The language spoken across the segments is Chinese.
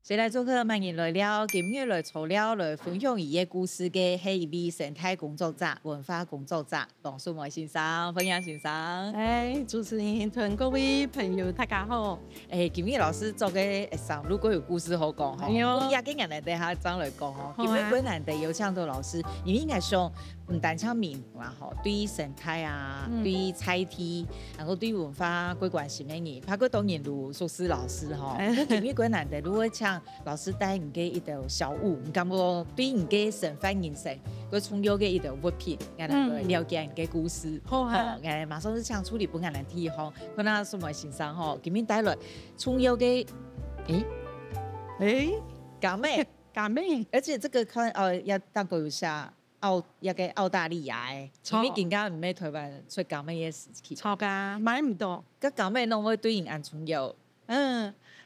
所以来做客慢人来了，今日来除了来分享伊嘅故事嘅係一位生態工作者、文化工作者黃淑梅先生，歡迎先生。主持人同各位朋友大家好。今日老師做嘅上，如果有故事好講吼，也給人哋等下張來講吼。今日本來地有請到老師，因為應該上唔單止民啊吼，對生態啊，對菜地，然後對文化幾關心嘅人，包括當然如蘇斯老師吼。今日本來地如果請老師帶唔嘅一道小物，唔感覺對唔嘅生活人生，佢重要嘅一道物品，我哋了解唔嘅故事。好啊，我哋馬上就請處理本我哋題吼，可能蘇梅先生吼，今日帶來重要嘅，咖咩？咖咩？而且這個看也當過有下一個澳大利亞嘅，前面更加唔係台灣出咖咩嘅事情。錯㗎，買唔到。個咖咩攏會對人安重要。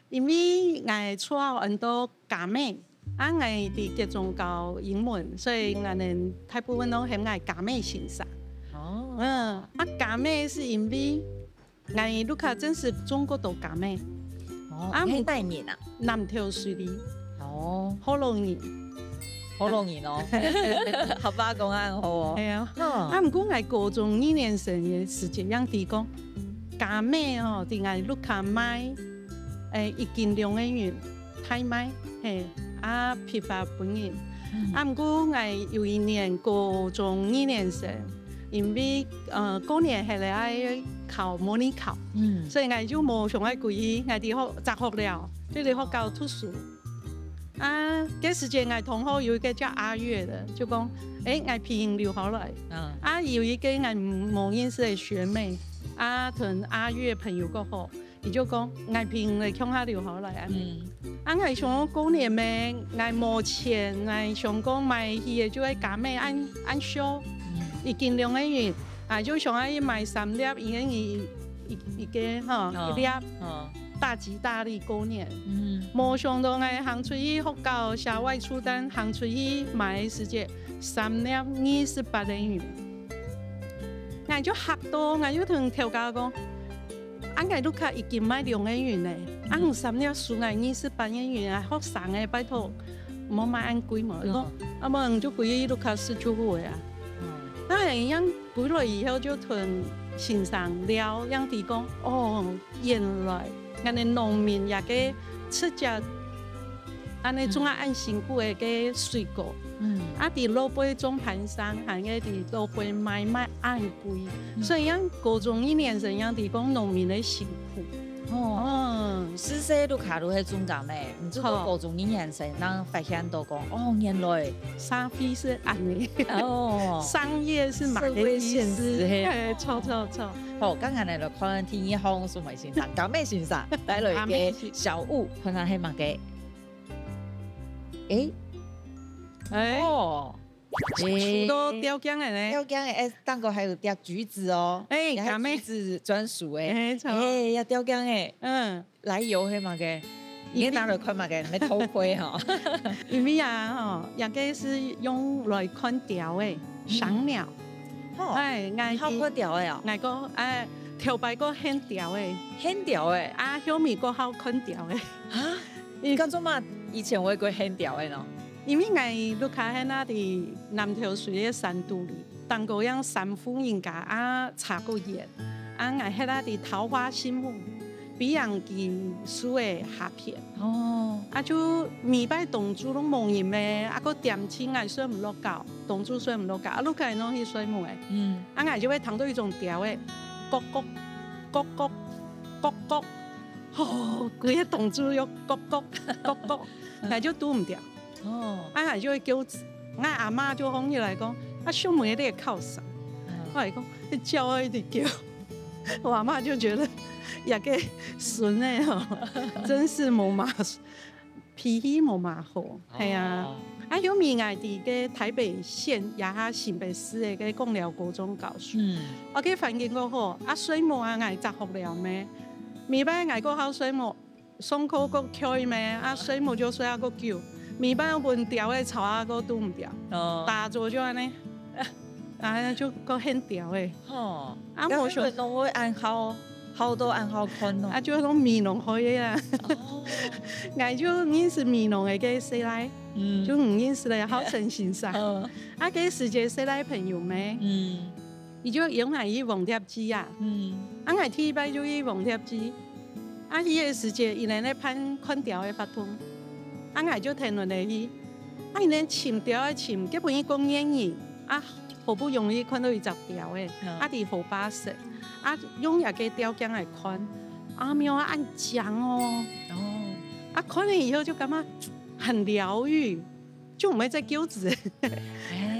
因為我出很多咖咩，我哋集中教英文，所以我哋大部分都係咖咩欣賞。咖咩是因為我盧卡真是中國度咖咩。你帶年啊？南投水里。好容易。好容易哦，合法講啱好哦。係啊，唔過我高中2年生嘅時節樣地講，咖咩哦，啲我盧卡買，1斤2個元，太買，批發本人。唔過我有一年高中2年生，因為過年係嚟愛考模擬考，所以我就冇上愛貴，我哋學雜學了，就嚟學校圖書。嗰時間我同學有一個叫阿月的，就講，我皮影留下來。有一個我冇認識的學妹，同阿月朋友個好，伊就講我皮影嚟向下留下來。我想過年咩，我冇錢，我想講買嘢就係咖咩按銷，1斤2個元，就想要買3粒，因為一個一粒。大吉大利過年，冇想到我行出去學校下外出單，行出去買時節3粒28個元，我就嚇到，我就同調價講，我盧卡1斤買2個元咧，我3粒輸我28個元，學生嘅拜託，唔好買按貴嘛，我就貴盧卡19個啊，樣貴了以後就同先生聊，樣地講，原來。我哋農民也個出隻，安尼種按辛苦嘅個水果，啲路杯種盤山，還個啲路杯賣按貴，所以樣高中1年生樣地講農民嘅辛苦。是說盧卡都係種咖咩？唔知道高中1年生，人發現到講，原來商費是安尼，商業是買嘅意思，錯。好，剛才嚟就看天一行蘇梅先生，咖咩先生帶來嘅小物，可能係乜嘅？都雕匠嘅咧，雕匠嘅，當個還有雕橘子哦，咖咩橘子專屬嘅，要雕匠嘅，奶油係乜嘅？而家拿來看乜嘅？咪頭盔嗬？因為也個是用來看雕嘅賞鳥。好看雕嘅我個頭擺個很雕嘅，很雕嘅，後面個好看雕嘅。你講做乜？以前我個很雕嘅咯。因為我盧卡喺那啲南投水嘅山肚裏，當個樣山夫人家插個葉，我喺那啲桃花心木，比人見樹嘅下片。就米擺動珠攏冇人咩，個點青我睡唔落覺，動珠睡唔落覺，盧卡攏去睡木嘅。我就會聽到一種調嘅，咕咕咕咕咕咕，佢一動珠又咕咕咕咕，我就拄唔掉。我就會叫，我阿媽就講起來講，小妹你靠啥？我嚟講，你叫我一直叫，我阿媽就覺得也個孫誒真是冇馬脾氣冇馬好，係啊。有面我哋嘅台北縣也下新北市嘅個公寮高中教書，我嘅環境個好，水母我雜學了咩？未擺我個好水母，上課個翹咩？水母就睡個叫。米班有本條嘅草個都唔掉，大做咗安尼，就個很掉嘅。冇想到會按好，好多暗好看哦。啊，就拢面容可以啦。哦，我就認識面容嘅個師奶，就唔認識咧，好生欣賞。啊，個世界師奶朋友咩？伊就用嚟去黃貼機啊。啊，我第一擺就去黃貼機。啊，伊個世界伊咧攀看條嘅法通，啊，我就聽落嚟去。啊，伊咧尋條嘅尋，基本伊講英語。啊，好不容易看到伊隻條嘅，啊，伫河巴色，啊，用一個條件來看，啊，喵啊，按講哦。啊，看了以後就感覺很療癒，就唔會再糾結。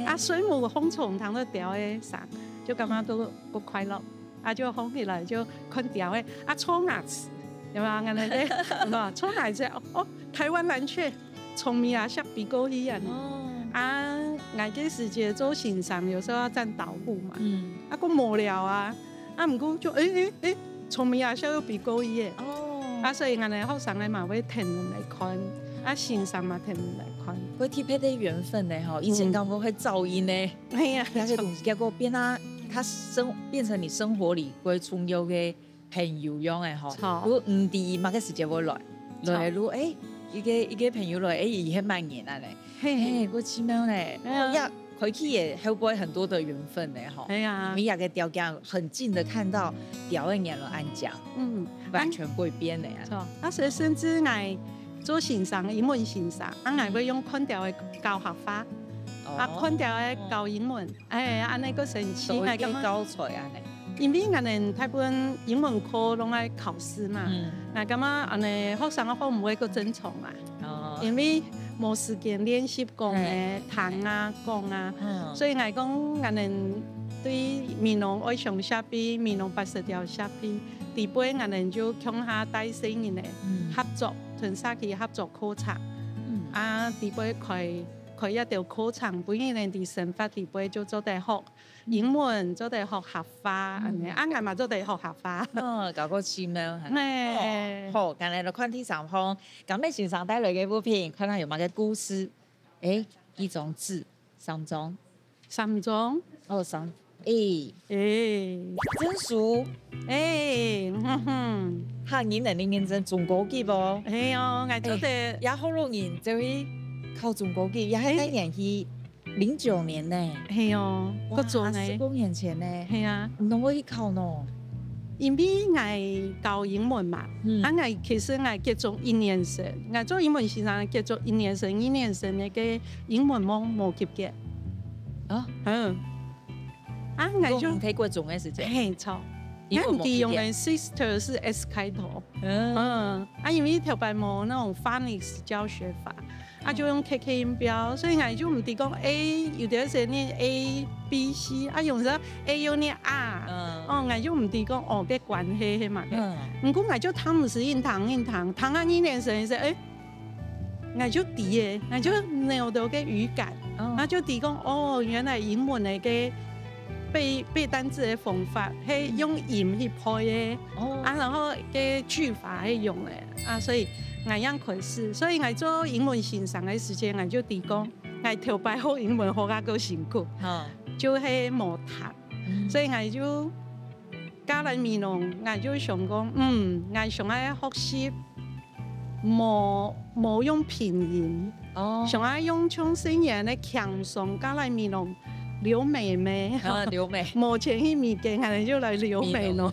啊，水母風蟲躺在條嘅上，就感覺都不快樂。啊，就放起來就看條嘅，啊，衝牙齒，有冇啊？你咧，有冇？衝牙齒哦，台灣藍雀，聰明啊，像比狗一樣。啊，我個世界做欣賞，有時候要站導護嘛。啊，個無聊啊，啊，唔過就聰明啊，像比狗一樣。啊，所以我哋學生咧嘛會聽人嚟看，啊，欣賞嘛聽人嚟看。會貼迄啲緣分咧吼，以前講過會噪音咧，係啊，那些東西結果變啊，變成你生活裡會重要嘅朋友樣誒吼。如果唔啲嘛個時間會來如一個朋友來，伊很慢年啊咧，嘿，我奇妙咧，呀，回去也會不會很多的緣分咧吼。係啊，你也個條件很近的看到條嘅年輪安講，完全不會變的呀。啊，所以甚至我做欣賞英文欣賞，啊，我會用看條嘅教學法，啊，看條嘅教英文，安尼個神奇，係咁教出來安尼。因為我哋大部分英文課攏愛考試嘛，那咁啊，安尼學生好唔會個爭寵嘛，因為冇時間練習講嘅彈啊講啊，所以我講我哋對面容愛上下邊，面容80條下邊，第八我哋就向下帶新人嘅合作，同沙期合作課程，啊，第八開一條課程，本人哋啲生活第八就做大學。英文做地學合法，啱嘛做地學合法。搞個奇妙。好，今日就看第三方，咁你欣賞帶來嘅物品，看下有冇個故事。一種字，三種。哦，真熟。客人能力認真中國籍噃。係啊，我做地也好多人就會靠中國籍，也係那年去。09年呢，係哦，個做呢，10多年前呢，係啊，唔通可以考喏？因為我教英文嘛，我其實我結束1年生，我做英文先生結束1年生嘅個英文冇及格。啊，我就唔睇過種嘅時間，係錯。我哋用嘅 sister 是 S 開頭，因為條白冇那種 phonics 教學法。就用 KK 音標，所以我就唔係講 A， 有啲時念 A、B、C， 用咗 A 又念 R，我就唔係講嘅關係係嘛嘅。唔過我就他唔是印堂，堂啊1年生時，我就啲嘅，我就有到嘅語感，我就係講原來英文嚟嘅背單詞嘅方法係用音去配嘅，然後嘅句法係用嘅，所以。我樣開始，所以我做英文欣賞嘅時間，我就提講，我頭擺學英文學啊夠辛苦，就係冇讀，所以我就教人面容，我就想講，我想要學習冇用拼音，想要用從聲音嘅強鬆教人面容。留美咩？留美。目前去物件，我哋就來留美咯。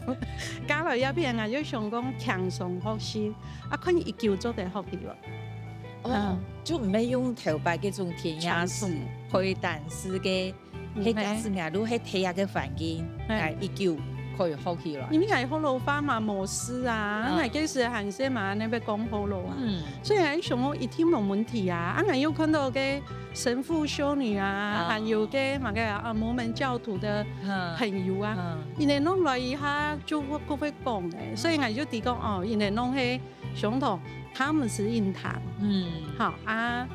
加落一片，我就想講強鬆學習，看一嚿做得學起咯。就唔係用頭擺嗰種填鴨式、配蛋式嘅，係假是嗌都係睇下嘅環境，係一嚿可以學起咯。因為係好老花嘛，模式啊，我幾時行先嘛，你咪講好咯啊。所以係想我一聽冇問題啊，我有看到嘅。神父、修女啊，還有嘅嘛個摩門教徒的朋友啊，因為弄來一下就會講嘅，所以我就提講因為弄係相同，他們是印堂，好啊，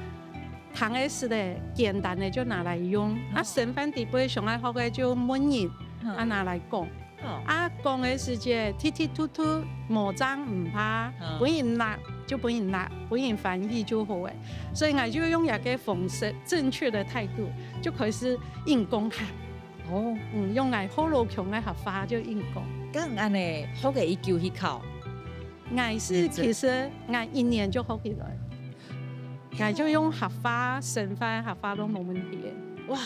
堂嘅是咧簡單嘅就拿來用，神範地杯上來學嘅就文言拿來講，講嘅是隻踢踢突突冇髒唔怕，本人辣。就本人翻譯就好誒，所以我就用一個方式正確的態度，就開始應公下。用嚟好老強嘅合法就應公。讲安尼好个一九去考，我是其實我1年就學起來，我就用合法、省法、合法都冇問題嘅。哇，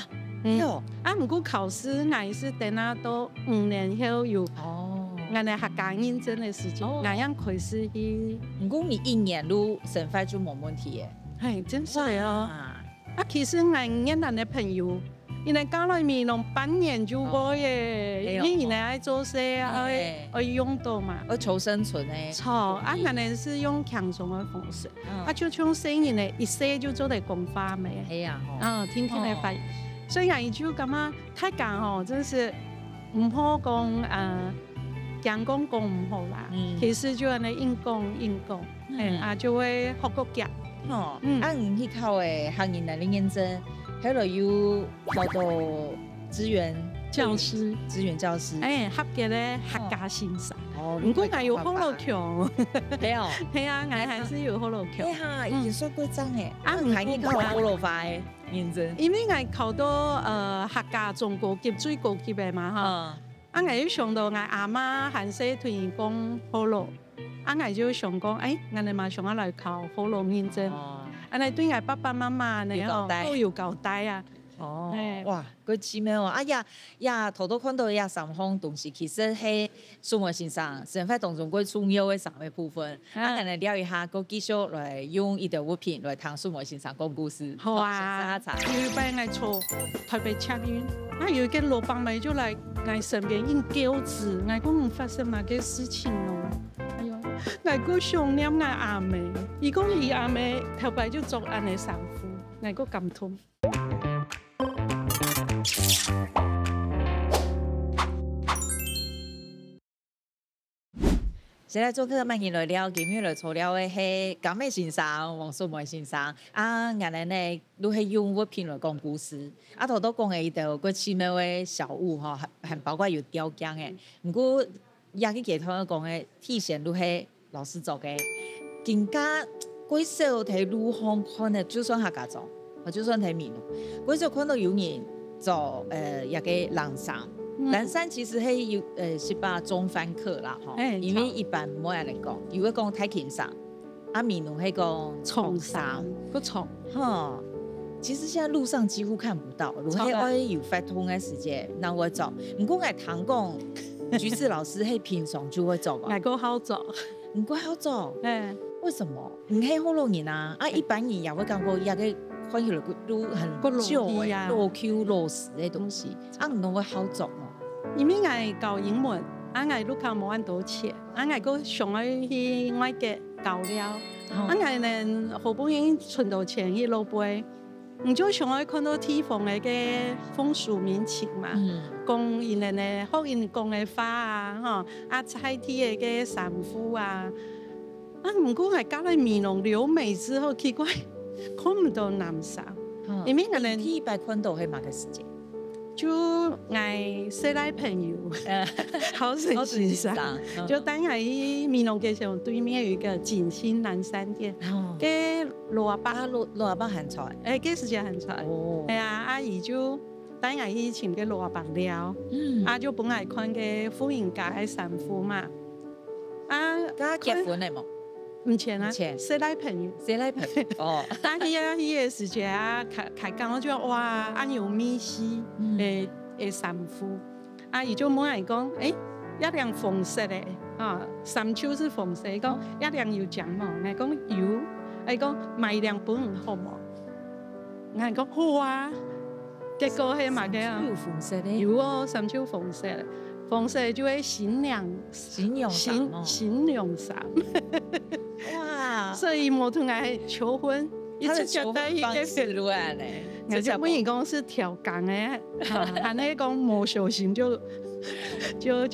不過考試我是等下到5年後有我哋客家認證嘅時間，我樣開始去。不過你1年入省法就冇問題嘅。係真係哦。其實我越南嘅朋友。因為家裏面弄半年就過嘅，因為愛做事啊，愛用到嘛，要求生存誒。錯，我哋是用輕鬆嘅方式，就像生意咧，一寫就做嚟講法咩？係啊，天天嚟發，所以我就感覺太講吼，真是唔好講講講唔好啦，其實就係硬講，就會學個夾。你去考誒行業能力驗證。後來又考到資源教師，合格咧客家先生。不過我有好老強，係啊，係啊，我還是有好老強。已經算過獎誒，唔係你考好老快嘅認真。因為我考到客家中高級最高級嘅嘛嚇，我就想到我阿媽還是同伊講好老，我就想講，我哋馬上要來考好老認證。安尼對我爸爸媽媽呢都有交代啊！哇，佢奇妙啊！頭都看到3項東西，其實係數學先生省法當中最重要嘅3個部分。我哋聊一下，佢繼續來用一條物品來談數學先生講故事。好啊！有一班嚟坐台北捷運，有一個老闆咪就嚟我身邊應餃子，我講發生乜嘅事情咯？我個想念我阿妹，伊講伊阿妹頭擺就做安尼丈夫，我個感動。現在做客慢件來了，今日來做了嘅係江美先生、黃素梅先生。我哋呢都係用物品來講故事。頭都講嘅一條個奇妙嘅小物嗬，還包括有雕匠嘅。不過也去其他講嘅體現都係老師做嘅。更加嗰時睇路行看嘅，就算客家做，或就算睇面，嗰時看到有人做一個冷衫。冷衫其實係要是把中翻客啦，因為一般冇人嚟講，如果講太輕衫，面農係講重衫，個重，其實現在路上幾乎看不到，如果我有發通嘅時間，那我做。唔過我堂講，橘子老師係平常就會做吧？我好做，唔過好做，為什麼？唔係好多人啊，一般人也會感覺也個看起來都很舊嘅老 Q 老實嘅東西，唔能夠好做咯。因為我教英文，我錄靠冇咁多錢，我個上去外國教了，我呢好不容易存到錢去老背，唔就上去看到地方嘅風俗民情嘛，講因呢學因講嘅話啊，菜地嘅衫褲啊，唔過係教嚟面容留美之後，奇怪看唔到男生，因為我呢第一擺看到係乜嘅時間？就我識來朋友，好神先生，就等下喺面農街上對面有一個錦興南山店，嘅羅阿伯鹹菜，嘅時間鹹菜，係啊，阿姨就等下去請嘅羅阿伯聊，就本來看嘅婦人家嘅衫褲嘛，家結婚嚟冇？唔錢啊，識來朋友，但係呢個時間開講我就哇，有米絲嘅衫褲，阿姨就冇人講，一樣紅色嘅，衫袖是紅色，講一樣有獎嘛，我講有，我講買兩本好冇，我講好啊，結果係乜嘅啊？有紅色嘅，有哦，衫袖紅色。紅色就係新娘衫，哇！所以我同佢求婚，一直覺得一個我就本人講是調崗嘅，係那講冇小心就求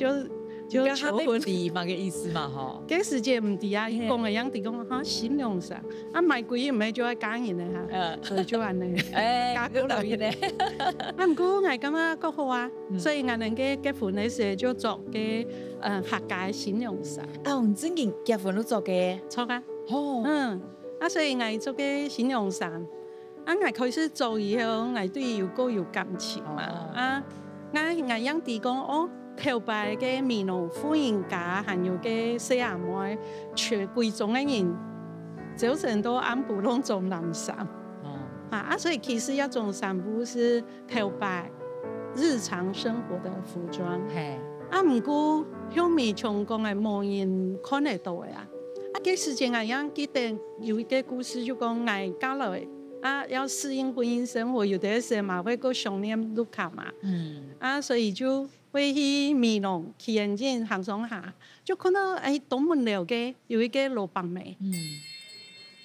婚啲嘛嘅意思嘛嗬？嗰時間唔啲啊，講嘅樣啲講新娘衫，買貴唔係就係假人嘅嚇，所以就係呢，假高樓嘅。唔過我感覺夠好啊，所以我哋嘅結婚嘅時候就做嘅客家新娘衫。唔正經結婚都做嘅，錯㗎。所以我做嘅新娘衫，我開始做以後，我對有個有感情嘛。我樣啲講头擺嘅面容富人家，還有嘅細阿妹，全貴重嘅人，早晨都安布攏做男衫。所以其實一種衫布是頭擺日常生活的服裝。唔過後面從講係冇人看得到嘅啊。嘅時間我樣記得有一個故事，就講我交落要適應婚姻生活，有啲時嘛會個想念盧卡嘛。所以就會去美容去眼鏡行上下，就看到東門寮嘅有一個老闆妹。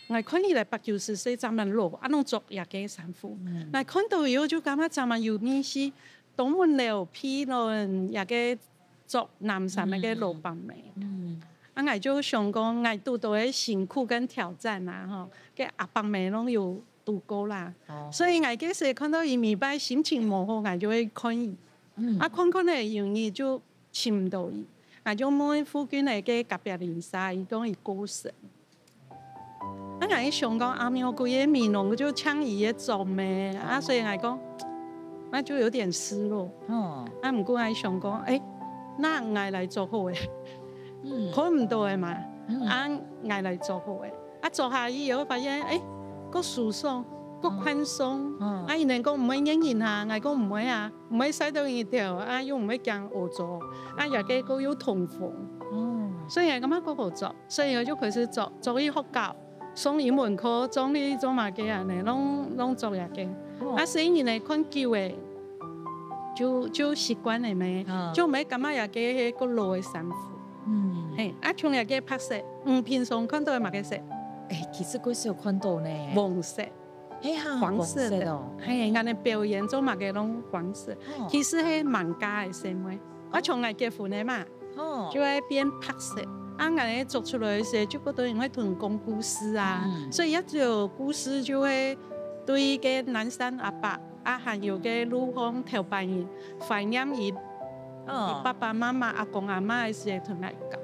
我看起來80-90歲，咱們老攏做一個衫褲。我看到以後就感覺咱們有面是東門寮批論一個做男衫嘅老闆妹。我就想講，我遇到嘅辛苦跟挑戰啊，嘅阿伯妹攏有度過啦。所以我嗰時看到伊禮拜心情唔好，我就會看伊。看嚟容易就尋唔到伊，我就問附近嘅隔壁鄰舍，伊講伊過身。我想講阿苗個嘢面容就搶伊嘅做咩？所以我講，我就有點失落。唔過我想講，那我來做好嘅。看唔到嘅嘛，我來做好嘅，做下以後發現，個舒爽，個寬鬆，人哋講唔會影響下，我講唔會啊，唔會使到伊條，又唔會驚惡做，又嘅個有通風，所以係咁樣個好做，所以我就開始做去學校，上英文課，做呢做乜嘅人嚟，攏做嘢嘅，所以人哋看久嘅，就習慣嚟咩，就唔係咁樣嘅個老嘅衫褲。從日嘅拍攝，平常看到嘅乜嘅色？其實嗰時有看到呢，黃色，黃色的，人哋表演做乜嘅攏黃色，其實係蠻假嘅行為。我從日結婚嘅嘛，就喺邊拍攝，人哋做出來嘅時候，就覺得因為同講故事啊，所以一條故事就會對嘅男生阿伯，還有嘅女方頭扮演懷念伊。爸爸媽媽、阿公阿媽嘅時候同我講，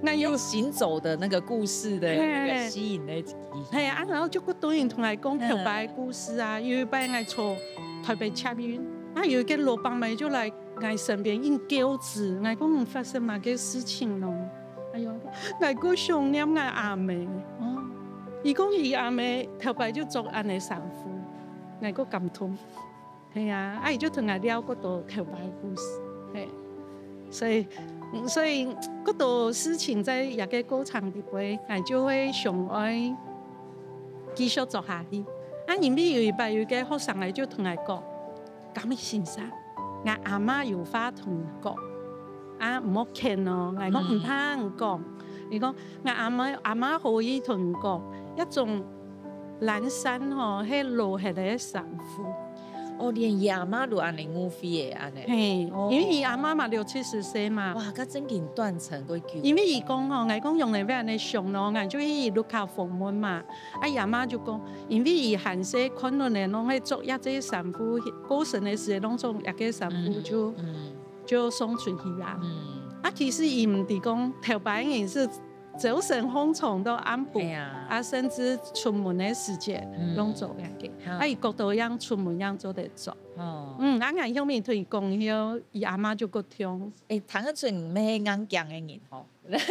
那用行走的那個故事的那個吸引的，然後就個導演同我講頭擺故事啊，有一擺我坐台北捷運，有一個老闆妹就來我身邊應叫子，我講發生乜嘅事情咯，我個想念我阿妹，伊講伊阿妹頭擺就做安尼衫褲，我個感動，伊就同我聊嗰度頭擺故事。所以嗰度事情在一個過程入邊，我就會想愛繼續做下去。因為有一擺有個學生嚟就同我講，咁先生，我阿媽有話同我講，唔好聽咯，我講唔通講。伊講我阿媽可以同我講，一種藍衫係老下嘅衫褲。連伊阿媽都安尼誤會嘅安尼，因為伊阿媽嘛60-70歲嘛，哇，佢真經斷層嗰句。因為伊講我講用嚟俾人哋上咯，我就去路口訪問嘛，伊阿媽就講，因為伊韓式看到人攏去做一隻衫褲，過身嘅時候攏做一個衫褲就送出去啊。其實伊唔係講頭擺人是早晨風從到安布，甚至出門嘅時節攏做嘅，伊覺得樣出門樣做得做。我後面同伊講咗，伊阿媽就個聽。唐個陣唔係硬講嘅人吼，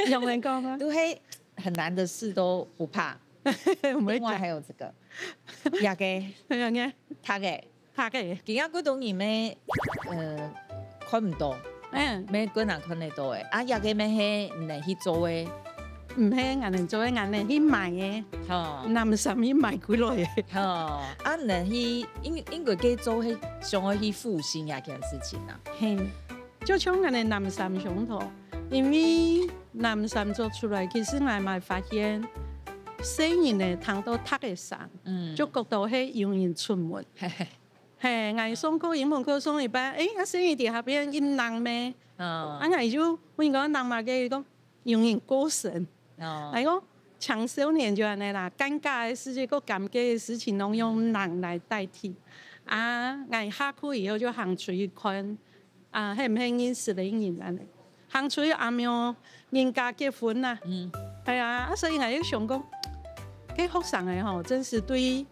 用嚟講啊，都係很難的事都不怕。另外還有這個，也嘅，他嘅，其他嗰種人咩？看唔到，咩個人看得到嘅，也嘅咩係唔能去做嘅。唔係人哋做嘅，人哋去賣嘅，男衫去賣幾耐嘅。人去應該嘅做係想要去復興一件事情啊。就像人哋男衫上頭，因為男衫做出來，其實我咪發現，細人嘅睇到脫嘅衫，就覺得係容易出門。我上課英文課上一班，細人哋下邊一男咩？我就問個男媽嘅講，容易過身。嚟講青少年就係啦，尷尬嘅事情、個尷尬嘅事情，攏用人來代替。我下課以後就行出去看，係唔係認識嘅人啊？行出去阿苗人家結婚啦，所以我就想講，啲學生嘅吼，真是對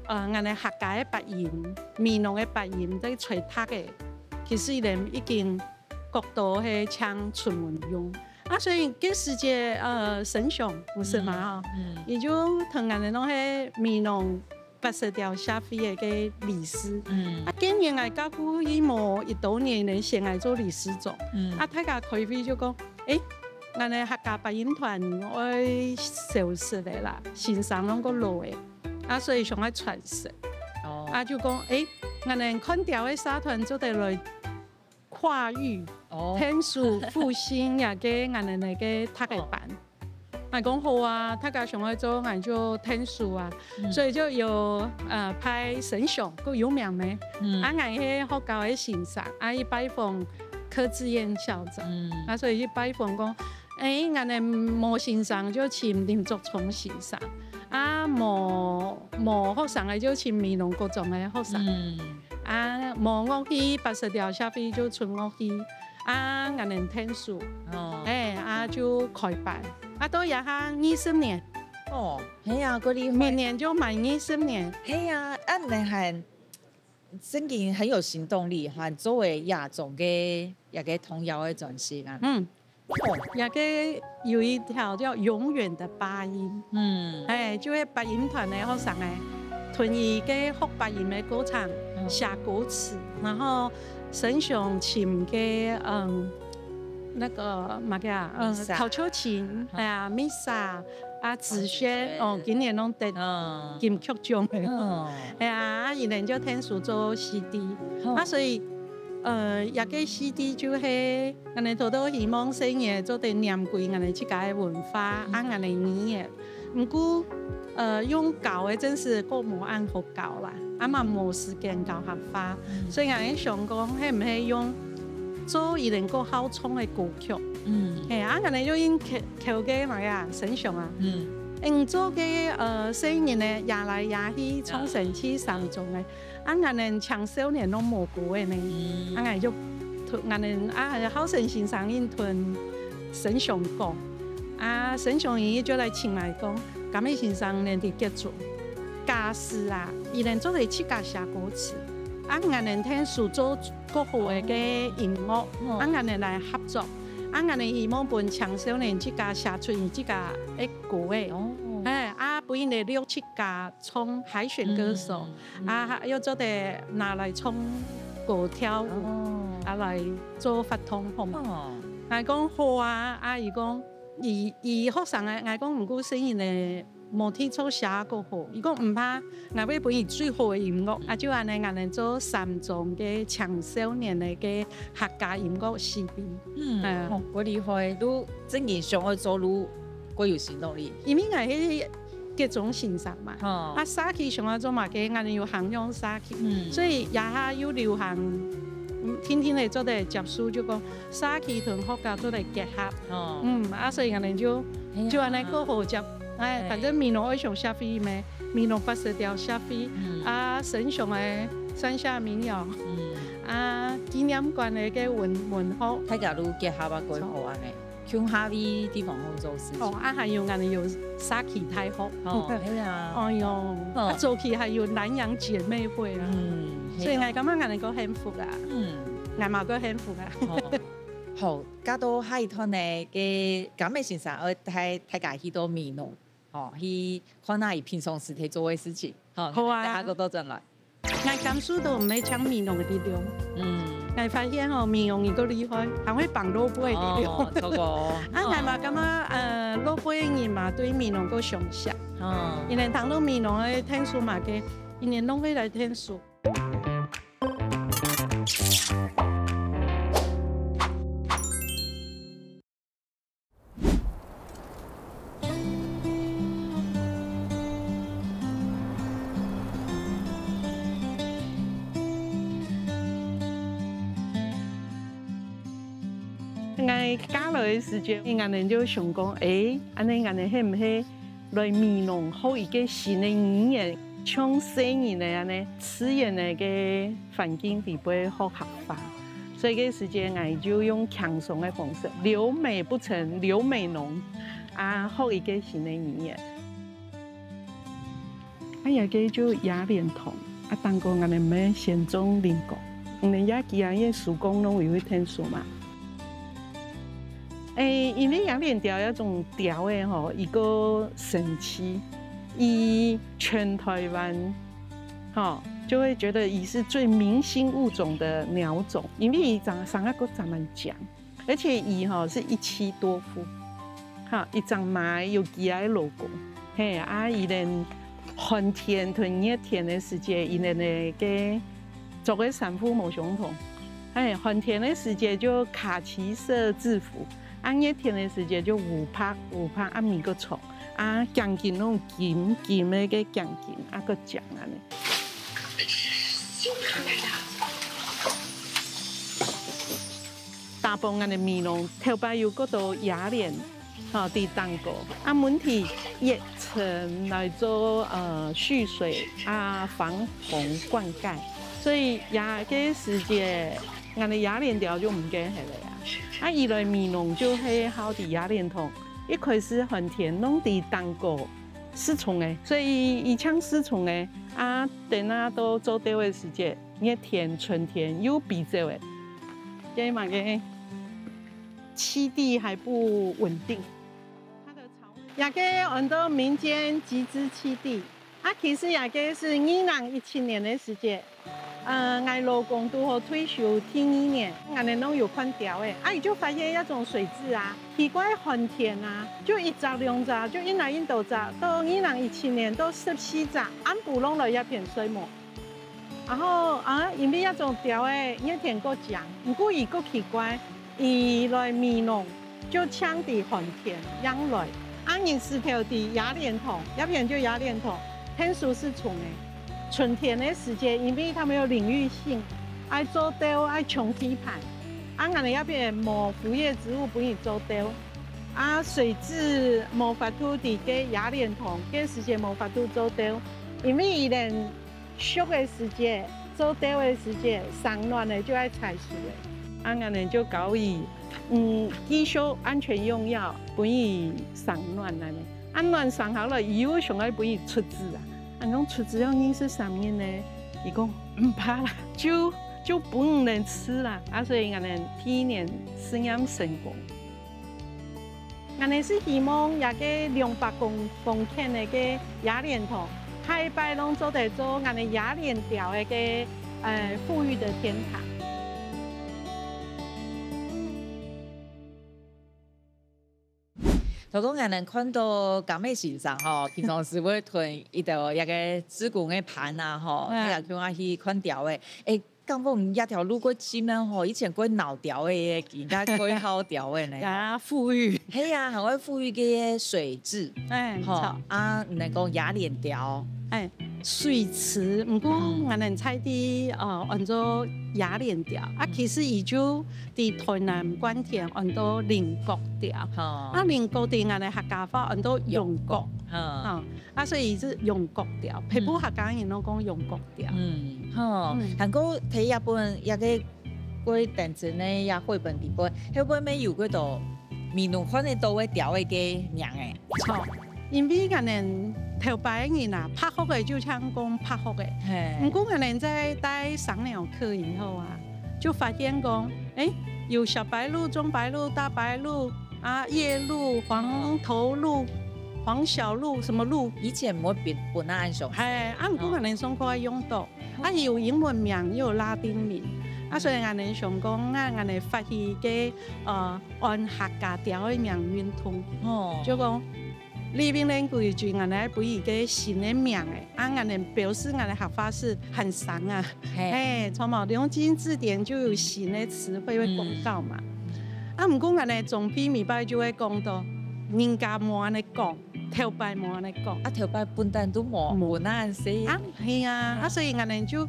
我哋客家嘅白人、面濃嘅白人在吹塔嘅，其實伊哋已經角度係唱純文用。啊，所以嗰時節神雄唔是嘛？也就同人哋講係美濃80條社會嘅理事。啊，今年我家父伊冇一多年嚟先嚟做理事長。啊，大家開會就講，我哋客家八音團愛消失嚟啦，線上攏個落嘅。啊，所以想愛傳承。啊，就講我哋看掉嘅社團就得來跨域。天數復興也嘅我哋嚟嘅讀嘅班，我講好啊，大家想去做我做天數啊，所以就有派神雄夠有名咩？啊，我係學校嘅先生，啊，伊拜訪柯志燕校長，啊，所以伊拜訪講，我哋冇先生就請林作聰先生，啊，冇學生嘅就請美濃高中嘅學生，啊，冇樂器80條社會就純樂器。啊，我哋天數，就開辦，啊，都也下20年，係啊，嗰啲明年就滿20年，係啊，啊，你係真嘅很有行動力，係作為亞種嘅一個童謠嘅轉型啊，也個有一條叫永遠的八音，就係八音團嘅學生嘅，屯兒嘅學八音嘅歌唱寫歌詞，然後。神雄琴嘅那個乜嘢陶秋琴係啊 Misa 啊子軒今年攏得金曲獎嘅，係啊，一年就天數做 CD，啊所以也個 CD 就係我哋都希望細嘢做啲念歸我哋自家嘅文化，啊我哋語言，唔過用教嘅真是個冇按好教啦。啊嘛冇時間教合法，所以我哋想講係唔係用做一兩個好衝嘅歌曲？係啊，我哋就用求嘅乜呀神雄啊，做嘅細年嘅也來也去衝神去上種嘅，啊我哋青少年都冇過嘅呢，啊我哋就我哋啊好神先生因屯神雄講，啊神雄伊就來請來講，咁嘅先生連啲傑作。家事啊，伊能做嚟自家寫歌詞，啊，我哋聽數做各好嘅音樂，啊，我哋來合作，啊，我哋希望幫青少年自家寫出伊自家嘅歌嘅，啊，幫伊哋6、7家唱海選歌手，啊，要做啲拿來唱歌跳舞，啊，來做發通好嘛？我講好啊，啊，伊講，伊學生嘅，我講唔過聲音嘅。冇天初寫過好，如果唔怕，我要幫伊最好嘅音樂，啊就安尼，我哋做3種嘅青少年嘅客家音樂 CD。好厲害，你真係想去做，你過有行動力。因為我係各種欣賞嘛，啊沙琪想要做嘛嘅，我哋有行用沙琪，所以也下有流行，天天嚟做啲接觸，就講沙琪同學校做啲結合，啊所以我哋就安尼個好接。反正美濃愛上社會咩，美濃80條社會，啊神雄嘅山下民謠，啊紀念館嘅文學，大家都結合啊，幾好安尼，向下邊地方好做事情。啊還有我哋有沙琪大學，係啊，哎呦，早期還有南洋姐妹會啊，所以我感覺我哋個幸福啊，我嘛個幸福啊。好，加到下一趟呢嘅咁嘅先生，我大家去到美濃。去看下伊平常時體做嘅事情，好啊，下個都進來。我感受到唔係搶美濃嘅力量，我發現美濃伊個厲害，還會綁老婆嘅力量。錯過。啊，我嘛感覺老婆嘅人嘛對美濃個想象，因為談到美濃嘅天數嘛嘅，因為攏會來天數。我加落嘅時間，我哋就想講，安尼我哋係唔係來美濃學一個新嘅語言，從細人嚟安尼自然嘅個環境地俾學合法，所以個時間我就用輕鬆嘅方式，留美不成留美濃，啊學一個新嘅語言。呀個就雅連同，當個我哋咩先種鄰國，我哋也記啊，因為叔公攏會聽書嘛。因为雅莲调一种调的吼，一个神奇，以全台湾，就会觉得伊是最明星物种的鸟种，因为伊长上个咱们讲，而且伊是一妻多夫，伊长嘛有几个老公，嘿伊连寒天同热天的时节，伊连那个做个衫裤无相同，寒天的时节就卡其色制服。热天的时间就五拍米个虫将近那种金的个将近个酱安尼。大部分的面容头摆有嗰度雅莲，伫当过门体叶层来做蓄水防洪灌溉，所以个时节，俺的雅莲条就唔惊系了。伊来面容就是好伫雅莲塘，一开始寒天拢伫当过失宠的，所以伊抢失宠的等到做稻的时节，热天、春天有比较的，因为个栖地还不稳定。它的草也个很多民间集资栖地，其实也个是2017年的时节。我老公拄好退休第2年，我们拢有看条的，伊就发现一种水蛭奇怪寒天就1只2只，就1来1多只，到2017年都14只，捕拢了一片水母。然后因为一种条的热天够强，不过伊够奇怪，伊来面容就抢伫寒天养来，人是条伫雅莲塘，一片就雅莲塘，天数是虫的。春天的时间，因为它们有领域性，爱做稻，爱穷地盘，俺们那边无腐叶植物不宜做稻，水蛭无法度伫个雅莲塘，个时间无法度做稻，因为伊连熟的时节、做稻的时节、产卵的就爱采树的，俺们就搞伊技术安全用药，不宜产卵安尼，卵产好了，以后上爱不宜出籽俺讲出籽原因是啥物呢？伊讲唔怕啦，就不能吃啦。所以俺们第1年饲养成功。俺们是希望也个200公顷的个雅莲塘，海拔拢做得做俺们雅莲条的个富裕的天堂。就讲俺们看到港美欣赏平常时会囤一条一个子贡的盘也叫去看条的。港凤一条路过金门以前过老条的，人家过好条的呢。富裕。系很会富裕个水蛭。唔能讲雅莲条。水池，不过俺们采的按照雅莲条，其实伊就伫台南关田按照菱角条，菱角伫俺们客家话按照用角，所以是用角条，皮肤客家人拢讲用角条。韩国睇日本一个过电子呢，也绘本底本，迄本没有嗰度面容看得到的条的个名诶。因为俺们头摆人拍好的就像讲拍好的，不过俺们在带赏鸟课以后就发现讲，有小白鹭、中白鹭、大白鹭夜鹭、黄头鹭、黄小鹭，什么鹭？以前冇本按上，不过俺们上课用到，有英文名又有拉丁名，所以俺们想讲俺们发现个按客家调的名运通，就讲。里面呢规矩，俺们不以个新的名诶，俺们表示俺们学法是很长从毛中基因字典就有新的词汇会讲到嘛。不过俺们总批米拜就会讲到，人家冇安尼讲，头摆冇安尼讲，头摆本单都冇那样写。系所以俺们就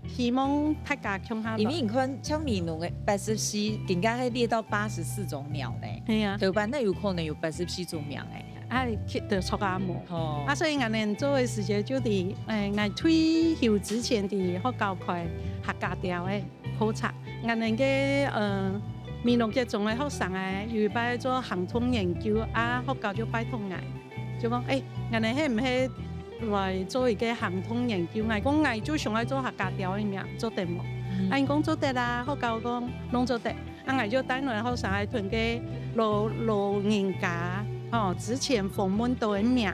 希望大家向下。因为你看像闽南的84，人家还列到84种鸟呢。头摆那有可能有84种鸟诶。就出家门，所以俺们做的时间就伫俺退休之前伫学校开客家调的考察，俺们个闽南籍种的学生有摆做行通研究学校就拜托俺，就讲俺们迄唔迄来做一个行通研究，俺讲俺就想来做客家调的名做题目，因讲做得啦，学校讲拢做得。我就等落後上來囤嘅老人家，之前訪問到嘅名，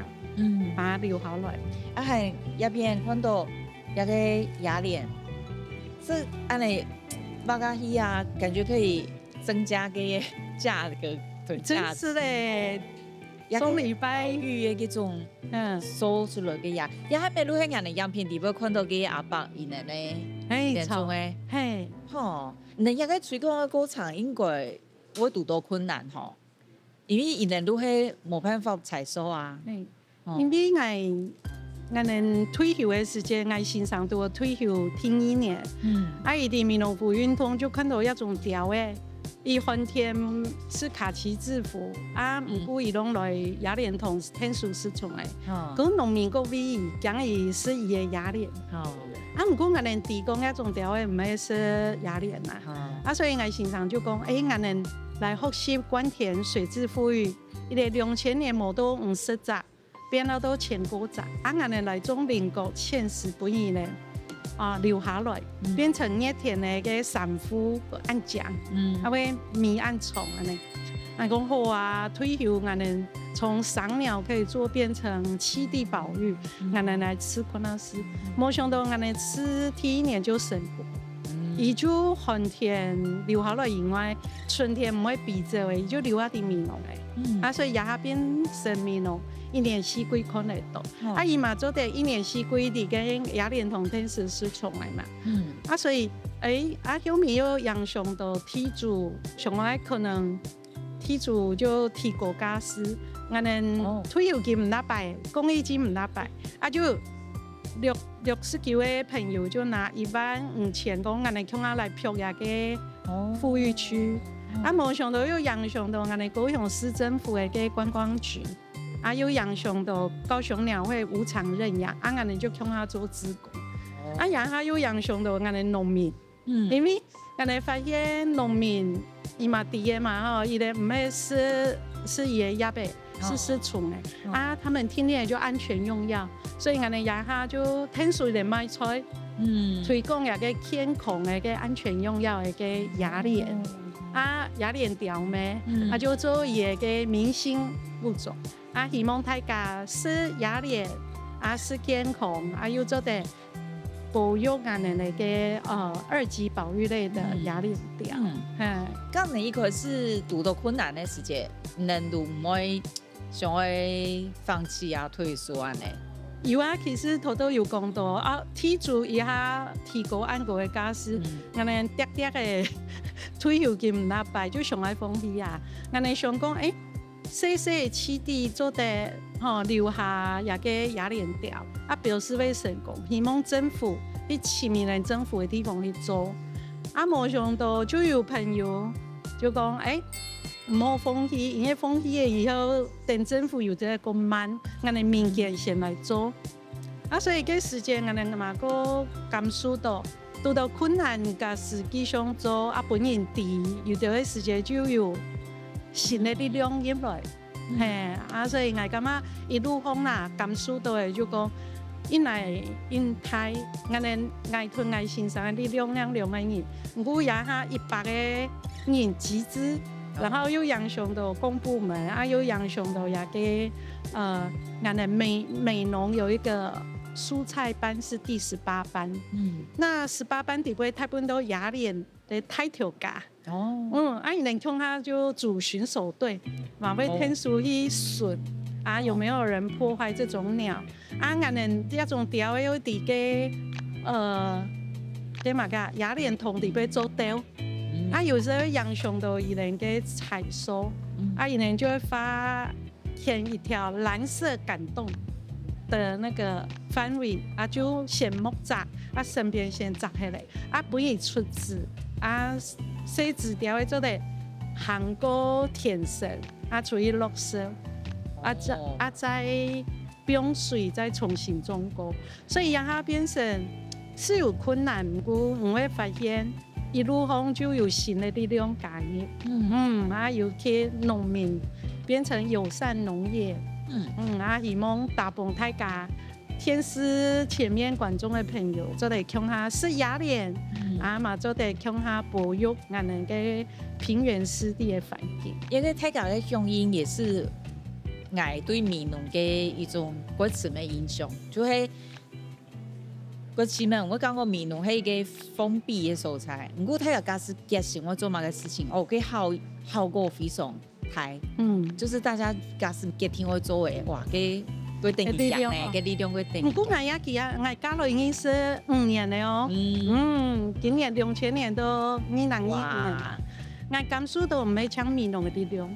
把它留下來。係一邊看到一個雅蓮，這按你巴加希啊，感覺可以增加嘅價格。真是咧，送禮拜預嘅嗰種，收出來嘅嘢，也係咪路喺人哋樣片地方看到嘅阿伯伊人咧，連種嘅，係，你一個推廣嘅過程應該會遇到困難嗬，因為伊人都係冇辦法採收啊，因為我哋退休嘅時間，我先生都退休聽1年，伊哋民農服運動就看到一種條誒。伊寒天是卡其制服，唔過伊攏來雅蓮塘天數是從來，咁農民個味講伊是伊嘅雅蓮，唔過我哋提供一種條誒唔係是雅蓮啦，所以我先生就講，我哋來學習灌田水質富裕，伊哋2000年冇到50隻，變到到1000隻，我哋來種鄰國現實本意咧。留下來，變成熱田嘅個sản婦按醬，會米按蟲安尼。我講好啊，退休我哋從賞鳥可以做變成棲地保育，我哋來吃昆拉斯。冇想到我哋吃第1年就成果，伊就寒天留下來以外，春天唔會比較嘅，伊就留下啲米農嘅，所以也變成米農。1年4季看得到，伊嘛做得1年4季啲嘅雅蓮塘天時是從來嘛，所以後面又養上到天主，上來可能天主就提國家師，我哋退休金唔得擺，公益金唔得擺，就69位朋友就拿15000講，我哋叫我來漂下嘅富裕區，冇想到又養上到我哋高雄市政府嘅觀光局。又養上到高雄鳥會無償認養，我哋就向他做志工。然後又養上到我哋農民，因為我哋發現農民伊嘛地嘅嘛，伊哋唔係是野鴨嘅，是蟲嘅。他們天天就安全用藥，所以我哋然後就天水嚟賣菜，推廣一個健康嘅個安全用藥嘅個雅蓮，雅蓮條咩，就做一個明星物種。希望大家是雅蓮，是健康，又做得保育我哋嘅2級保育類的雅蓮條。咁你佢是遇到困難嘅時節，人都唔會想去放棄啊、退縮啊呢？有啊，其實頭都有講到天主以下提高按個嘅家私，我哋啲嘅退休金唔得擺，就上來放棄啊！我哋想講細細棲地做得留下一個雅蓮條，表示會成功。希望政府去市民人政府嘅地方去做。冇想到就有朋友就講唔好放棄，因為放棄嘅以後等政府有這個慢，我哋民間先來做。所以個時間我哋嘛個感受到，遇到困難嘅時機上做，本人哋有啲時間就有新的力量入來，所以我感覺一路風啦，感受到嘅就講，因為因太我哋愛吞愛欣賞嘅力量200個人，我也下100個人集資，然後又養上到公部門，又養上到一個我哋美農有一個蔬菜班是第18班，那18班底部大部分都雅蓮的太條架。你能看他就主巡守隊，嘛會天數去巡，有沒有人破壞這種鳥？我哋這種條有啲嘅嘛個雅蓮塘底邊做雕，有時候養上到伊人嘅採收，伊人就會發現一條藍色感動的那個範圍，就先木紮，身邊先紮起來，不易出籽，細枝條做得行過田色，處於綠色，再不用水再重新種過，所以讓它變成是有困難，不過我會發現一路風就有新的力量加入，尤其農民變成友善農業，希望大部分大家天师前面观众的朋友，做得向下是雅脸，嘛做得向下保育俺们个平原湿地的环境。因为泰国的乡音也是爱对闽南的一种歌词的影响，就是歌词们，我讲过闽南是一个封闭的素材，不过泰国假使结成我做某个事情，可以效果非常大，就是大家假使结天会做的，哇，佢定义人呢，嘅力量佢定。不过我也记啊，我加入已经是5年了哦。今年2000年都2021年，我感受到唔系抢闽南嘅力量。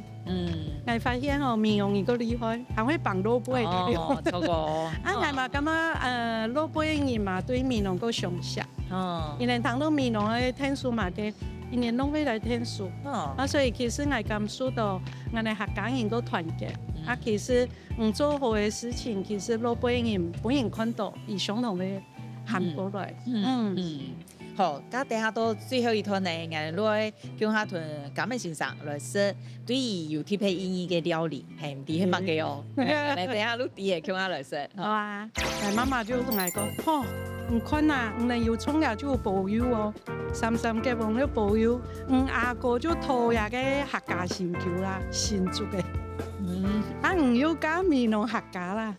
我发现哦，闽南一个厉害，还会绑萝卜嘅力量。错过。我嘛感觉萝卜嘅人嘛对闽南个相像。因为谈到闽南嘅天数嘛嘅。一年拢会来听书，所以其实我感受到我哋客家人个团结。其实做好嘅事情，其实老辈人本人看到，以相同嘅喊过来。好，咁等下到最后一段呢，我哋來叫下同感美先生來說，對於有貼配英語嘅料理係唔啲係乜嘅哦。嚟等下錄啲嘅叫下來說。好啊，媽媽就同我講，唔困啊，唔能要沖了就保佑哦，三嘅忘咗保佑，阿哥就拖下嘅客家新橋啦，新竹嘅，唔要加闽南客家啦。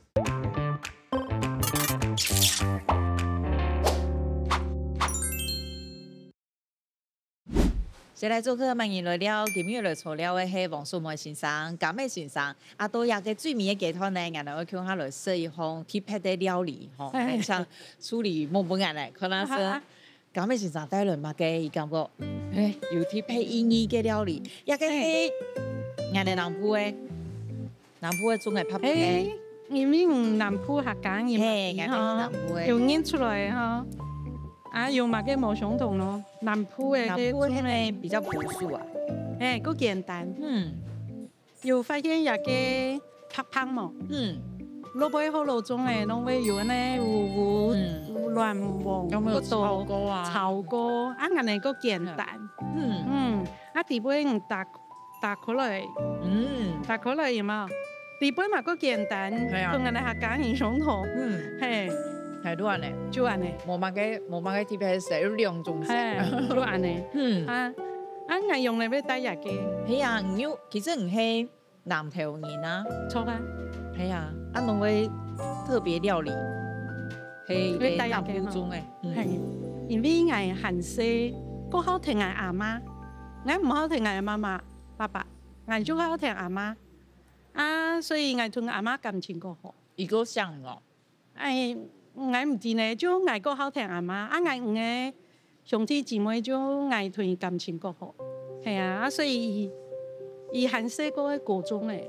先来做客，万人来了，今日来做了的是王素梅先生、感美先生，都有個最美嘅雞湯呢，我哋會叫下來說一項特別的料理，像處理木本眼嚟，可能是感美先生帶來嘛嘅，伊感覺有特別意義嘅料理，一個係我哋南部嘅種嘅拍片嘅，因為南部客家人有演出來哈。有嘛個冇相同咯，南部嘅係咪比較樸素啊？個簡單。有發現有個拍拍嘛。老輩好老種嘅，攏會有呢有亂黃，有冇炒歌啊？炒歌，我哋個簡單。地杯打過來，打過來有冇？地杯嘛個簡單，同我哋客家人相同。係都安尼，就安尼，冇乜嘅特別食，有兩種食，都安尼。我用嚟要帶入嘅。係啊，其實唔係南投人啊，錯啊。係啊，攏會特別料理，係南部種嘅。係，因為我韓式，個好聽我阿媽，我唔好聽我媽媽、爸爸，我就好聽阿媽。所以我同阿媽感情個好。一個像哦。我唔知呢，就愛個好聽阿媽，我嘅兄弟姊妹就愛同伊感情個好，係啊，所以伊韓式個高中咧，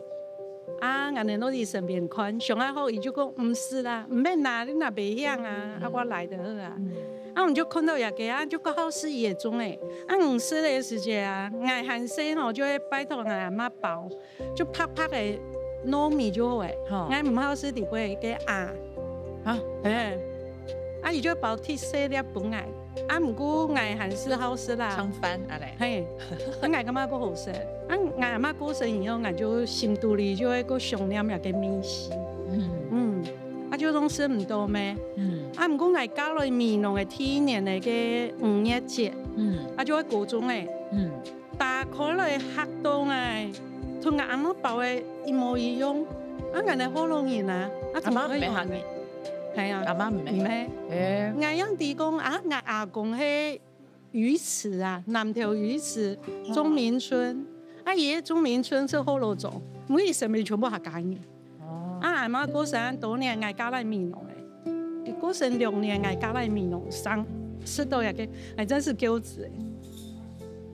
我哋攞喺身邊看，上下好，伊就講唔是啦，唔免啦，你若袂樣啊，我來就好啊。我就看到一個就個好事業種咧，唔是嘅時節我韓式吼就會拜託我阿媽包，就拍拍嘅糯米就好誒，我唔好是啲會嘅伊就包鐵細粒本來，唔過我韓式好食啦。腸飯係，我感覺個好食。我阿媽過身以後，我就心肚裡就會個想念一個米線。就攏食唔到咩？唔過我加落闽南嘅第一年嘅個5月節，就喺高中咧，打開來嚇到我，同我阿媽包嘅一模一樣。我哋好容易啊，阿媽唔係客家。係啊，阿媽唔係，我樣地講我阿公係魚池啊，南投魚池中民村，爺中民村是好老種，每一身邊全部客家人。阿媽過身多年，我加來闽南嘅，過身6年，我加來闽南食到一個，我真是驕子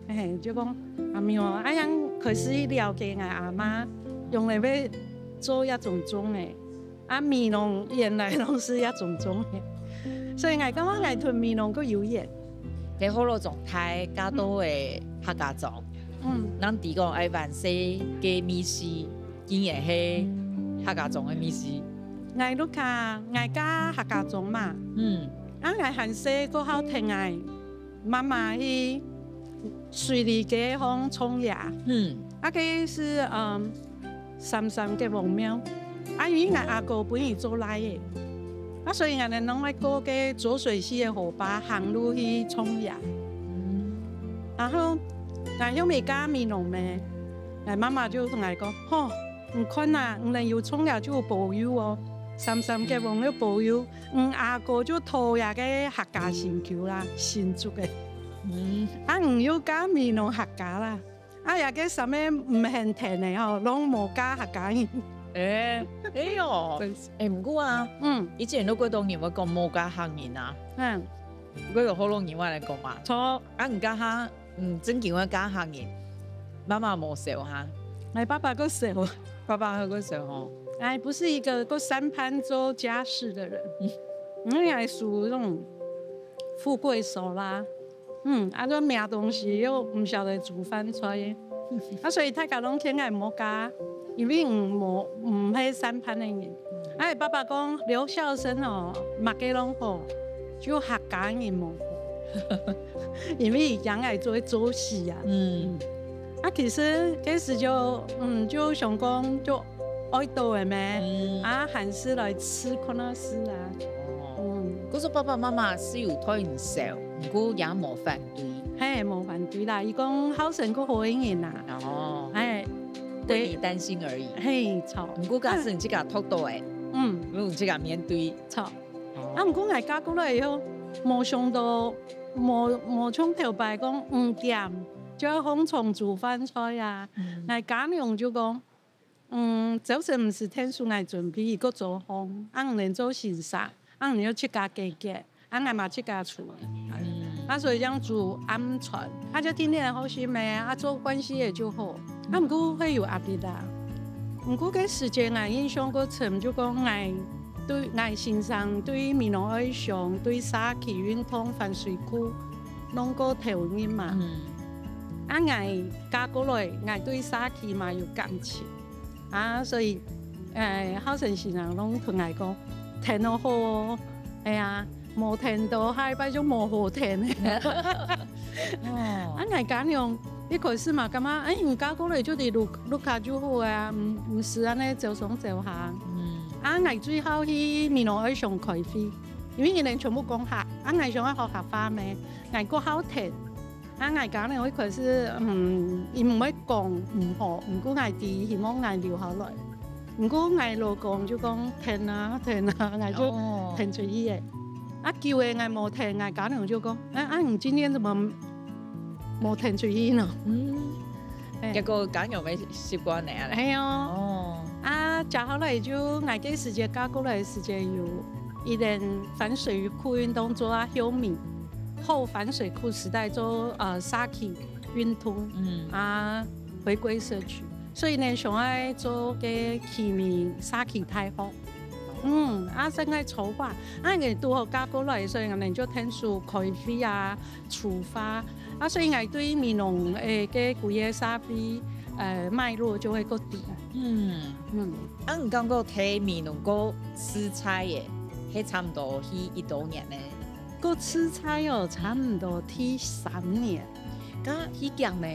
誒，就講阿咪哦，樣開始了解我阿媽，用嚟要做一種種誒。闽南原來都是一種種嘅，所以我感覺我同闽南個有緣。喺好多狀態加多嘅客家種，咱哋講愛萬世嘅米絲，竟然係客家種嘅米絲。我碌卡，我加客家種嘛，我韓式個好聽愛，媽媽去水里嘅方沖牙，個是三嘅王廟。因為我阿哥本意做來嘅，所以俺哋拢爱过个浊水溪的河坝行路去冲凉。然后俺又没加米农咩，俺妈妈就同俺讲，吼，唔困啊，唔能要冲凉就有保佑哦。三嘅忘了保佑，阿哥就拖呀个客家神球啦，新竹嘅。唔要加米农客家啦，呀个什么唔现甜的吼，拢冇加客家人。哟，唔过啊，以前都几多年我讲冇加客人啊，嗰個好多年我嚟講嘛，錯，唔加下，真叫我加客人，媽媽冇笑哈，哎，爸爸個笑，爸爸個笑吼，哎，不是一個三潘州家世的人，還屬那種富貴手啦，都買東西又唔曉得煮飯出來，所以大家攏聽愛冇加，因為唔係三潘的人，哎，爸爸講劉孝生哦，乜嘅攏好。就客家人冇，因為養嚟做做事啊。其實嗰時就想講就愛到嘅咩，還是來吃可能是啊。嗰時爸爸媽媽是有推唔少，不過也冇反對。係冇反對啦，伊講好成個好人啦。對你擔心而已。係錯。不過假使你自己拖到嘅，你自己面對。錯。唔過我嫁過來以後，冇想到冇從頭擺講掂，就要紅蟲煮飯菜啊！我家娘就講，就算唔是天數我準備，個做好，唔能做先生，唔要出家姐姐，我嘛出家厝，所以講煮安全，就天天好些咩，做關係也就好，唔過會有壓力啦。唔過個時間我印象個層就講我。對我先生對美濃愛上對沙溪運通反水庫攏個投入嘛，我嫁過來，我對沙溪嘛有感情，所以好成先生攏同我講，聽到好，冇聽到下擺就冇好聽嘅。我家娘一開始嘛感覺，你嫁過來就係錄下就好啊，唔是安尼走上走下。我最後去美濃愛上開會，因為人全部講客，我想要學客話咩，我個好聽，我家呢一開始伊唔會講唔好，唔過我哋希望我留下來，唔過我老公就講聽啊，我就聽出伊嘅，叫嘅我冇聽，我家娘就講，你今天怎麼冇聽出伊呢？一個家娘咪習慣你啊？係啊。接下來就我嘅時間嫁過來嘅時間有一年反水庫運動做休眠，後反水庫時代做沙溪運通，回歸社區，所以呢想愛做嘅起名沙溪大學，正愛籌劃，我拄好嫁過來，所以我哋就聽書開會出發，所以我對美濃嘅幾個沙飛。脈絡就會個啲。唔感覺睇美濃個吃菜嘅，係差唔多去一多年咧。個吃菜哦，差唔多去3年。咁去腳呢？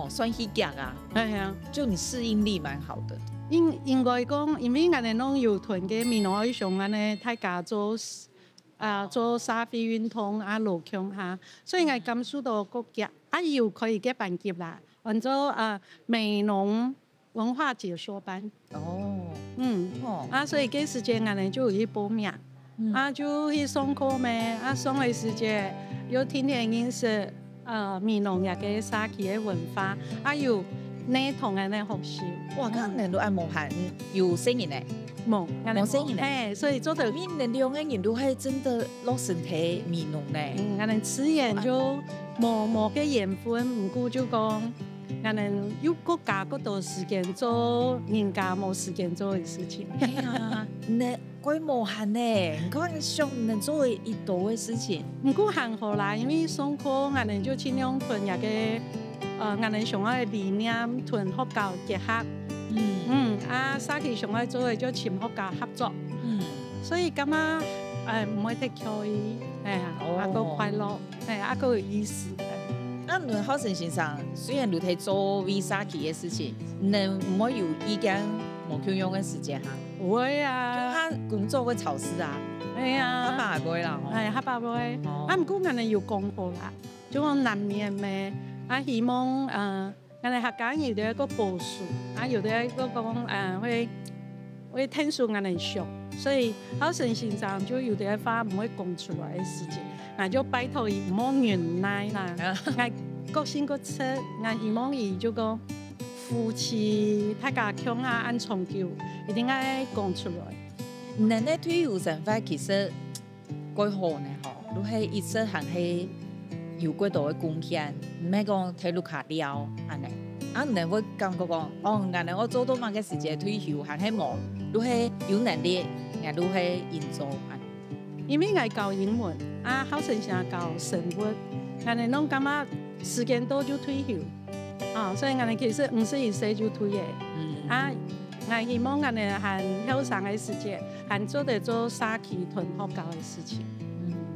算去腳啊？係啊，就你適應力蠻好的。應該講，因為我哋攏有團嘅美濃愛上安尼，大家做沙飛運通路強下，所以我感受到個腳又可以嘅辦結啦。按照美濃文化解說班，所以嗰時間我哋就有去報名，就去上課咩，上嘅時間又天天認識美濃嘅個沙溪嘅文化，有呢同人嘅學習。哇，咁人都愛無限有聲音咧，冇聲音咧，所以做到你哋兩個人都係真的落身體美濃咧。我哋吃鹽就冇嘅鹽分，唔過就講。我哋有國家嗰度時間做人家冇時間做嘅事情。你規模限咧，你講上能做一多嘅事情。唔過幸好啦，因為上課我哋就盡量同一個我哋上嘅理念同學校結合。沙溪上嘅做嘅就同學校合作。所以咁唔會太刻意，個快樂，個有意思。你好成先生，雖然你睇做為沙溪嘅事情，你唔會有意見冇共用嘅時間嚇。不会啊，他工作會潮濕啊，哎呀，他爸係唔會啦，係黑白會，唔過人哋要講過啦，就講難免咩，希望人哋客家有啲一個補數，有啲一個講會聽數人哋熟，所以考生先生就有啲話唔會講出來嘅事情，我就拜託伊唔好忍耐啦，我個性個車，我希望伊就講夫妻大家強下按長久，一定要講出來。人哋退休生活其實幾好呢，嗬，如係一直行係有幾多嘅貢獻，唔係講睇路卡了安尼。人會感覺講，人我做到某個時間退休行係忙，如係有能力，如係應做安。因為我教英文，考生想教生活，人哋攏感覺時間到就退休，所以人哋其實51歲就退嘅。我希望人哋係休生嘅時間，係做得做沙期團學教嘅事情。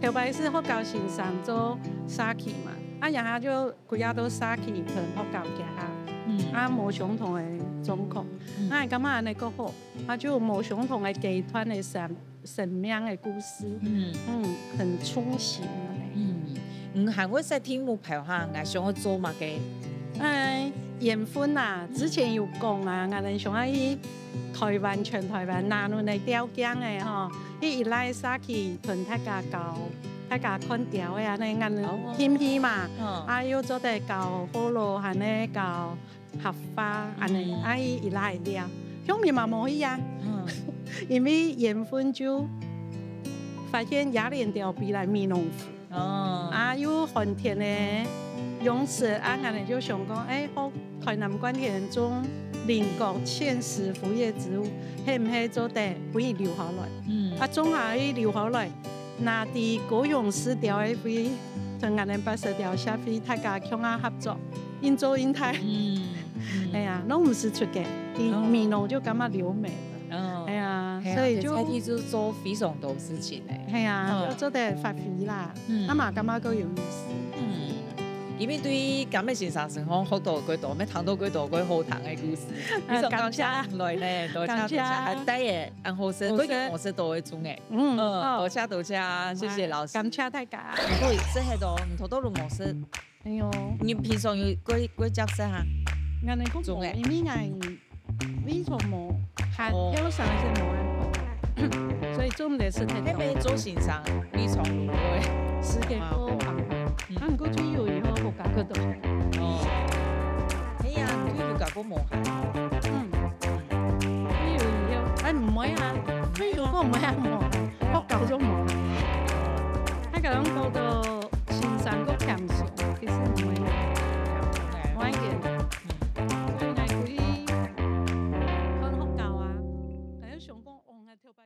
特別是學教先生做沙期嘛，然後就佢也都沙期團學教嘅下，冇相同嘅狀況。我係感覺安尼個好，就冇相同嘅集團嘅生命嘅故事，很充實。韓國在題目排行，我想要做乜嘅？緣分啊，之前有講啊，我哋想去台灣全台灣南邊嚟釣江嘅嗬，伊來沙期同大家教，大家看釣嘅啊，你我謙虛嘛，要做得教好咯，係呢教合法，安尼伊來釣，鄉民嘛冇去啊，因為緣分就發現雅蓮釣比來米農夫，有寒天咧。勇士我哋就想講，好台南關田中鄰國現實副業職務，係唔係做得可以留下來？總下可以留下來，那啲高勇士調嘅會同我哋80條社會大家共下合作，應做應睇。哎呀，攏唔是出嘅，啲面農就感覺留美了。哎呀，所以就做非常多事情咧。係啊，就做得發揮啦，嘛感覺夠有意思。因為對咁嘅先生生活學到幾多，咩聽到幾多好聽嘅故事，非常感謝來咧，多謝，係第日安好生，嗰啲我識到嘅種嘅，多謝，謝謝老師，感謝大家。對，即係度唔同多路模式，哎呦，你平常有幾角色嚇？我哋講種嘅，因為我從冇，係有上係冇，所以做唔嚟是太多。咩做先生？你從會時間多忙，韓國退休以後學教嗰度。係啊，退休教嗰無限。退休以後，唔會啊，退休嗰唔係冇，學教咗冇。喺個樣到到先生個強勢，其實唔會，唔會嘅。所以係佢看學教啊，但係想講，我係跳擺。